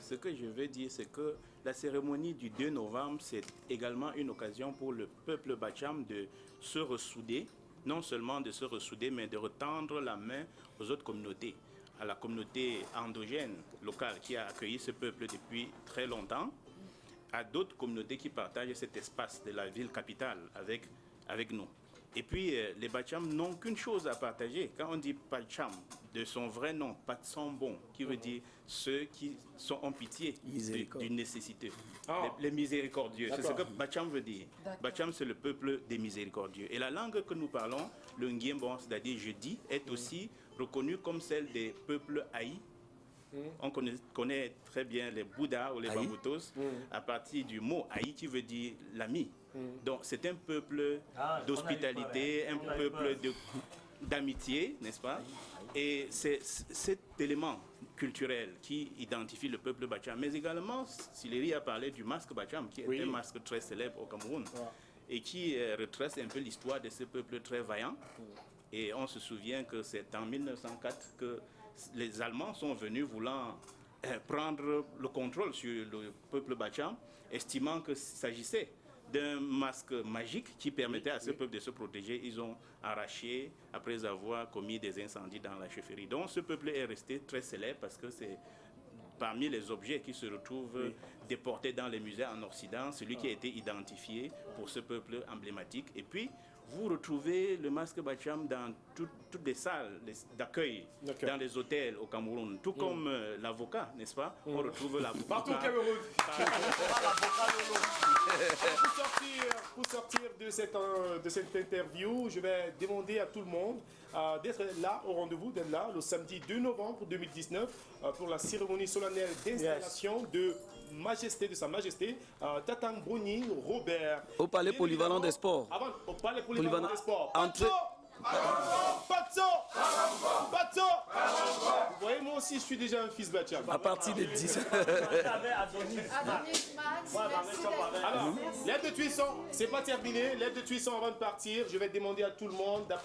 ce que je veux dire, c'est que la cérémonie du 2 novembre, c'est également une occasion pour le peuple Bacham de se ressouder, non seulement de se ressouder, mais de retendre la main aux autres communautés, à la communauté endogène locale qui a accueilli ce peuple depuis très longtemps, à d'autres communautés qui partagent cet espace de la ville capitale avec nous. Et puis, les Bacham n'ont qu'une chose à partager. Quand on dit Bacham, de son vrai nom, Patsambon, qui veut dire ceux qui ont pitié d'une nécessité. Les miséricordieux, c'est ce que Bacham veut dire. Bacham, c'est le peuple des miséricordieux. Et la langue que nous parlons, le Nguiembon, c'est-à-dire jeudi, est aussi reconnue comme celle des peuples haïs. On connaît très bien les Bouddhas ou les Bambutos à partir du mot Haï qui veut dire l'ami. Donc c'est un peuple d'hospitalité, un peuple d'amitié, n'est-ce pas? Et c'est cet élément culturel qui identifie le peuple Bacham. Mais également, Sillery a parlé du masque Bacham, qui est un masque très célèbre au Cameroun et qui retrace un peu l'histoire de ce peuple très vaillant. Et on se souvient que c'est en 1904 que les Allemands sont venus voulant prendre le contrôle sur le peuple Bacham, estimant qu'il s'agissait d'un masque magique qui permettait à ce peuple de se protéger. Ils ont arraché après avoir commis des incendies dans la chefferie. Donc ce peuple est resté très célèbre parce que c'est parmi les objets qui se retrouvent déportés dans les musées en Occident, celui qui a été identifié pour ce peuple emblématique. Et puis, vous retrouvez le masque Bacham dans toutes les salles d'accueil, dans les hôtels au Cameroun. Tout comme l'avocat, n'est-ce pas? On retrouve l'avocat. Partout au Cameroun. Pour sortir de cette interview, je vais demander à tout le monde d'être là au rendez-vous, d'être là le samedi 2 novembre 2019 pour la cérémonie solennelle d'installation de Sa Majesté Tatang Bruni Robert. Au Palais Polyvalent des Sports. Au Palais Polyvalent des Sports. Patso. Vous voyez, moi aussi, je suis déjà un fils Bacham. À partir de 10. Alors, l'aide de cuisson, c'est pas terminé. L'aide de cuisson avant de partir, je vais demander à tout le monde d'applaudir.